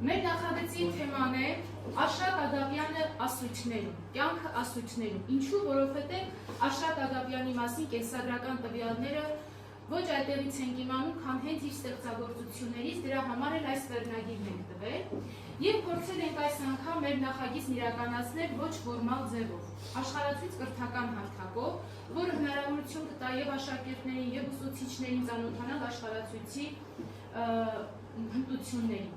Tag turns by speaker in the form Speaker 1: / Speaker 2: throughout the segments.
Speaker 1: Մեր նախագծի թեման է Աշակ Ադաբյանը ասույթներում, կյանքը ասույթներում։ Ինչու, որովհետև Աշակ Ադաբյանի մասին կենսագրական տվյալները ոչ այդտեղից ենք իմանում, քան հենց իր ստեղծագործություններից, դրա համար էլ այս վերնագիրն ենք տվել եւ փորձել ենք այս անգամ մեր նախագիծն իրականացնել ոչ ֆորմալ ձևով, աշխարհացույց կրթական հարթակով, որը հնարավորություն կտա եւ աշակերտներին եւ ուսուցիչներին ծանոթանալ աշխարհացույցի հմտություններին։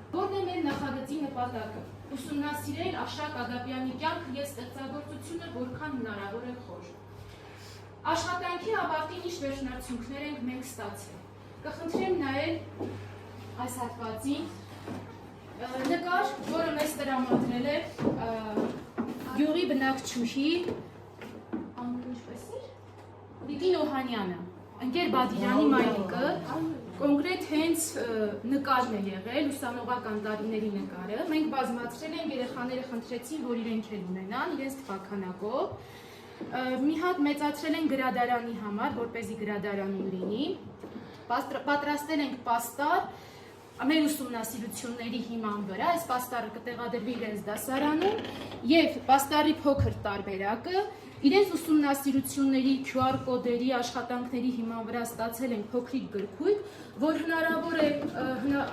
Speaker 1: Որն է մեր նախագծի նպատակը։ Ուսումնասիրել Աշակ Ադաբյանի կյանքը եւ ստեղծագործությունը որքան հնարավոր է խոր։ Աշխատանքի ավարտին ինչ վերջնարդյունքներ ենք մենք ստացել։ Կխնդրեմ նայել այս հատվածին նկար, որը մեզ տրամադրել է գյուղի բնակչուհի Լիդիա Օհանյանը, ընկեր Բադիրյանի մայրիկը, կոնկրետ հենց նկարն է եղել, ուսանողական տարիների նկարը։ Մենք բազմացրել ենք, երեխաները խնդրեցին, որ իրենք էլ ունենան, իրենց թվաքանակով։ Մի հատ մեծացրել են գրադարանի համար, որպեսզի գրադարանում լինի, պատրաստել ենք պաստար մեր ուսումնասիրությունների հիման վրա, այս պաստարը կտեղադրվի իրենց դասարանում եւ պաստարի փոքր տարբերակը իրենց ուսումնասիրությունների QR կոդերի աշխատանքների հիման վրա ստացել ենք փոքրիկ գրքույկ, որ հնարավոր է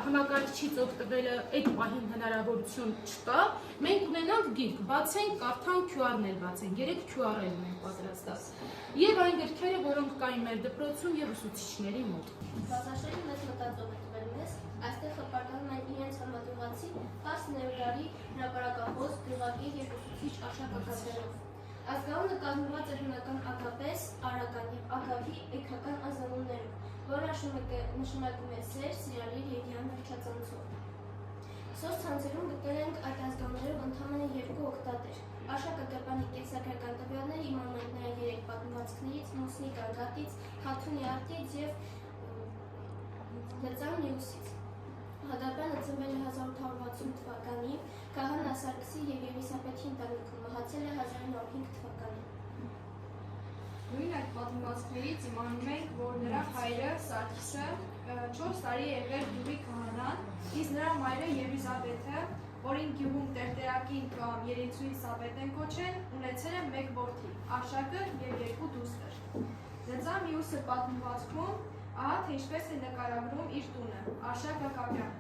Speaker 1: համակարգչից օգտվելը այդ պահին հնարավորություն չկա, մենք ունենանք գիրք, բացենք, կարդանք, QR-ն էլ բացենք, 3 QR-ել ունենք պատրաստած, եւ այն գրքերը, որոնք կային մեր դպրոցում եւ ուսուցիչների մոտ։
Speaker 2: Բացաշրջանի մեծ մտածող է տվել մեզ, այստեղ հպարտանում են իրենց համատեղացի 19-րդ դարի հրապարակախոս, գրվագիր եւ ուսուցիչ Աշակ Ադաբյանով։ Ազգանունը կազմված է հունական ակապես, արական եւ ակավի էգական ազգանուններով, որը նշանակում է սեր, սիրալիր եւ յան վերջածանցով։ Սոցցանցերում գտել ենք այդ ազգանուններով ընդամենը 2 օգտատեր։ Աշակ Ադաբյանի կենսագրական տվյալները իմանում են նրա 3 պատմվածքներից՝ Մուսնի Գարգատից, Խաթունի Արտից եւ Լծան Նյուսից։ Ադաբյանը ծնվել է 1860 թվականին Քահանա Սարգսի եւ Եղիսաբեթի ընտանիքում, մահացել է 1905 թվականին։
Speaker 3: Նույն այդ պատմվածքներից իմանում ենք, որ նրա հայրը Սարգիսը 4 տարի է եղել գյուղի քահանան, իսկ նրա մայրը Եղիսաբեթը, որին գյուղում տերտերակին կամ Երեցուի Սաբետ են կոչել, ունեցել է 1 որդի՝ Աշակը եւ 2 դուստր։ Լծան Նյուսը պատմվածքում ահա թե ինչպես է նկարագրում իր տունը՝ Աշակ Ակապյանը,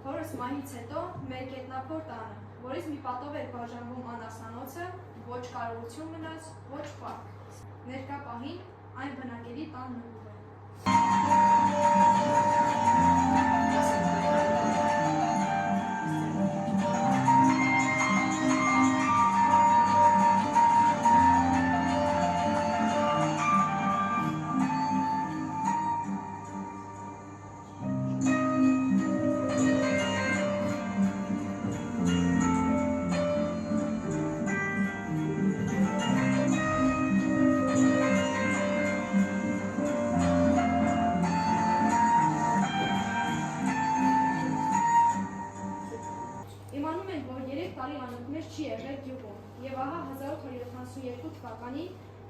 Speaker 3: հորս մահից հետո մեր գետնափոր տանը, որից մի պատով էր բաժանվում անասանոցը, ոչ կարողություն մնաց, ոչ պարկ։ Ներկա պահին այն բնակելի տան նույնն է։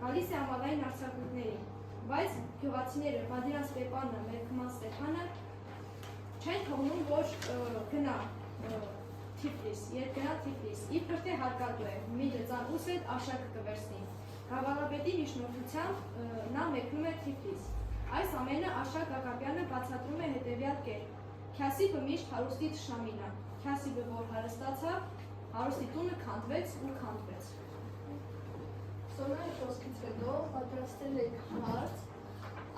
Speaker 3: Գալիս է ամալային արձակուրդներին, բայց գյուղացիները Բադիրան Ստեփանը, Մերկման Ստեփանը չեն թողնում, որ գնա Թիֆլիս, երբ գնա Թիֆլիս, իբր թե հարկատու է, մի լծան ուս հետ Աշակը կվերցնի։ Գավառապետի միջնորդությամբ նա մեկնում է Թիֆլիս։ Այս ամենը Աշակ Ակապյանը բացատրում է հետևյալ կերպ. Քյասիպը միշտ հարուստի թշնամին է, Քյասիպը որ հարստացավ, հարուստի տունը քանդվեց ու քանդվեց։
Speaker 2: Սոնայի խոսքից հետո պատրաստել ենք հարց,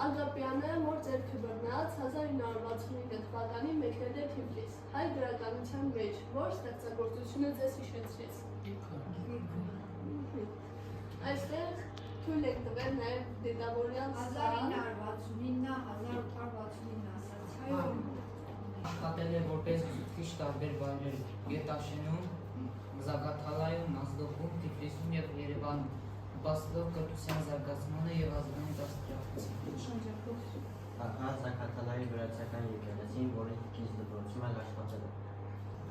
Speaker 2: Ադաբյանը մոր ձեռքը բռնած 1969 թվականին մեկնել է Թիֆլիս, հայ գրականության մեջ, որ ստեղծագործությունը ձեզ հիշեցրեց։ Այստեղ թույլ եք տվել նաև Դետավորյան
Speaker 4: 1969-1869 ասացիայում աշխատել է որպես ուսուցիչ տարբեր վայրերում, Գետաշենում, Զագաթալայում, Մազդոկում, Թիֆլիսում եւ Երևանում, նպաստելով կրթության զարգացմանը եւ ազգային դաստիարակությանը։
Speaker 5: Զագաթալայի վրացական եկեղեցին, որի քիչ դպրոցում էլ աշխատել է։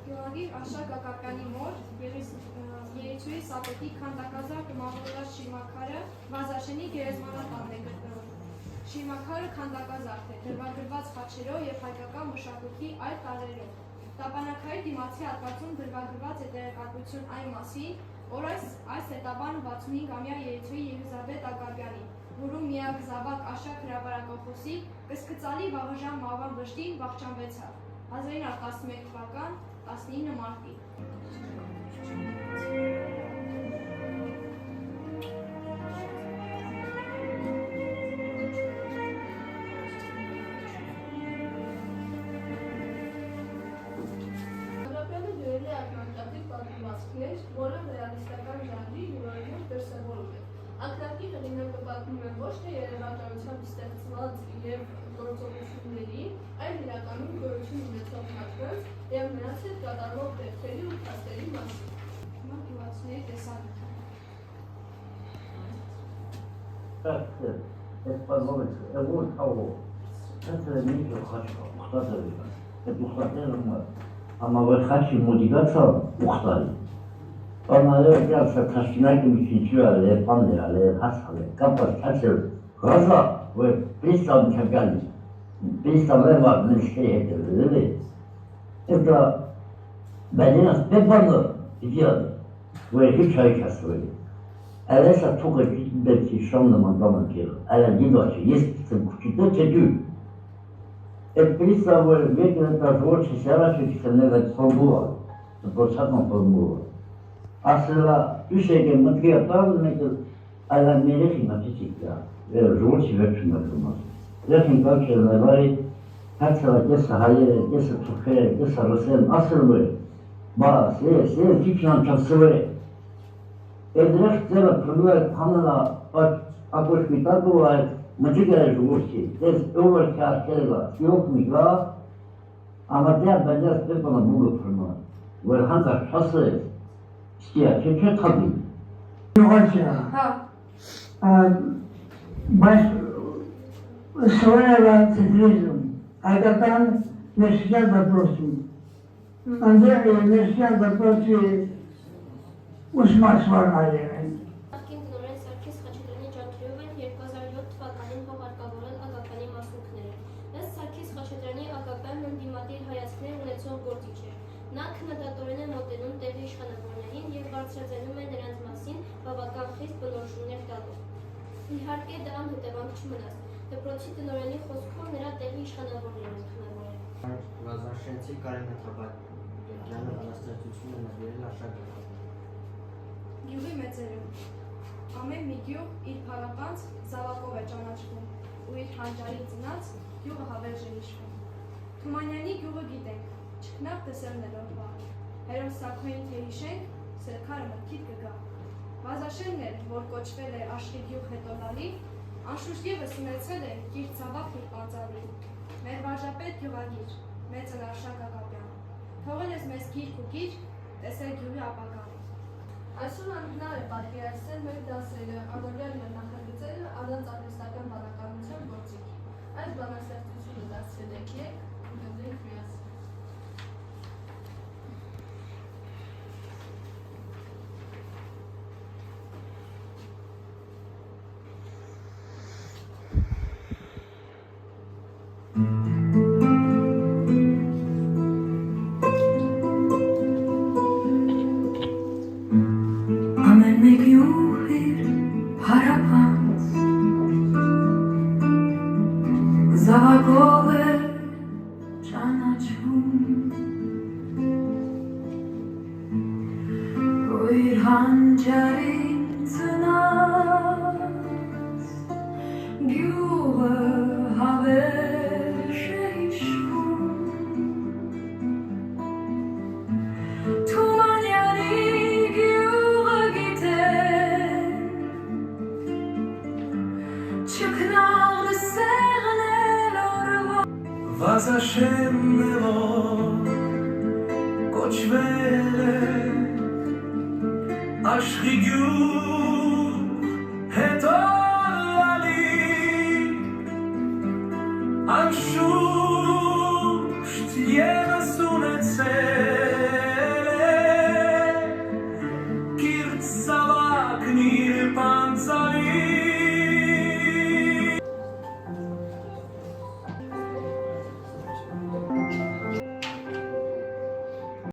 Speaker 3: Գյուղագիր Աշակ Ակապյանի մոր Երեցուի Սաբետի քանդակազարդը մաղրոյած շիրմաքարը Վազաշենի գերեզմանատանն է գտնվում։ Շիրմաքարը քանդակազարդ է, դրվագրված խաչերով եւ հայկական մշակույթի այլ տարրերով։ Տապանակայի դիմացի հատվածում գրված է տեղեկատվություն այն մասին, որ այս հետաբանը 65-ամյա երիտույի Եղիզաբեթ Ագաբյանի, որում միակ զավակ Աշակ հրապարակախոսի կսկծալի վաղաժամ մահվան վշտին վախճանվեցավ 1911 թվական 19 մարտի։
Speaker 6: Ագաբյանը գրել է ակնարկատիպ պատմվածքներ, որը ռեալիստական ժանրի յուրօրինակ դրսևորում է։ Ակնարկի հեղինակը պատմում է ոչ թե երևակայությամբ ստեղծված և գործողությունների, այլ իրականում գոյություն ունեցող մարդկանց և նրանց հետ կատարվող դեպքերի ու փաստերի մասին։
Speaker 3: Հիմա գյուղացիների տեսանյութը։
Speaker 7: Это позволит, вот того. Это не хочу, что-то это. Это ухватило, а мы хотим мотивацию ухватить. Она является кашинаком чичуале, панеле, хасале, капас, хасел, глаза, вы пристав чакали, пристав лева, нельзя это, видели? Это бедина спепана идея, вы хичай часовые. Əlləsə çox etkili şamla mandaman ki, ələ gidaşı, есть кучита чечу. Приставы векина тажвочи сяраши кисенлега формула, процентна формула. Aslında üşege mıtkıyatlar nedir? Ələ merexi naçicikya, живочи векшина kılmaz. Rexin kalçalarına var, her sıra kese hayere, kese Türkiye, kese Rusya'nın asıl var. Size fikran çası var. Эдрэх цера прибывает хамна акошки так бывает, мачигая живущий, здесь овоща шерла, съёкника, а матя бадя степана буга прыма. Варханка шассы, стия, чече таби.
Speaker 3: Հա,
Speaker 8: Բայց սովորելա ծիտրիզում, այդական ներսյալ դպրոցում։ Անդեր ներսյալ դպրոցի ուսմացվան այրեն։
Speaker 2: Նախկին տնօրեն Սարգիս Խաչատրյանի ջանքերով են 2007 թվականին հողարկավորել Ագաբյանի մասնիկները։ Ըստ Սարգիս Խաչատրյանի Ագաբյանն ընդդիմադիր հայացքներ ունեցող գործիչ էր։ Նա քննադատորեն է մոտենում տեղի իշխանավորներին և բարձրաձայնում է նրանց մասին բավական խիստ բնորոշումներ տալով։ Իհարկե դա անհետևանք չմնաց։ Դպրոցի տնօրենի խոսքով նրա տեղի իշխանավորներն են քննավորել։
Speaker 5: Վազաշենցի Կարենը Թաբակյանը բանաստեղծություն է նվիրել Աշակ
Speaker 3: գյուղի մեծերում։ Ամեն մի գյուղ իր փառապանց զավակով է ճանաչվում ու իր հանճարի ծնած գյուղը հավերժ է հիշվում։ Թումանյանի գյուղը գիտենք, չքնավ տեսերն էլ օրվա։ Հերոսակոին թե հիշենք, սերքարը մտքիդ կգա։ Վազաշենն էր, որ կոչվել է Աշխի գյուղ հետոնալի, անշուշտ ևս ունեցել է կիրթ զավակ իր պանծալի։ Մեր վարժապետ գյուղագիր, մեծն Աշակ Ագաբյան։ Թողել ես մեզ գիրք ու գիր, տեսել գյուղի ապագան։
Speaker 6: Այսօր անհնար է պատկերացնել մեր դասերը, անօրյալ մեր նախագծերը առանց արհեստական բանականության գործիքի։ Այս բանաստեղծությունը դարձրել եք եք ու գնդրենք միասին։
Speaker 9: Zavagov է ճանաչում ու իր հանճարին ծնած գյուղը հավերժ է հիշվում Թումանյանի գյուղը գիտեն չքնաղ լսեղն Վազաշեննելով կոչվել է աշխի գյուղ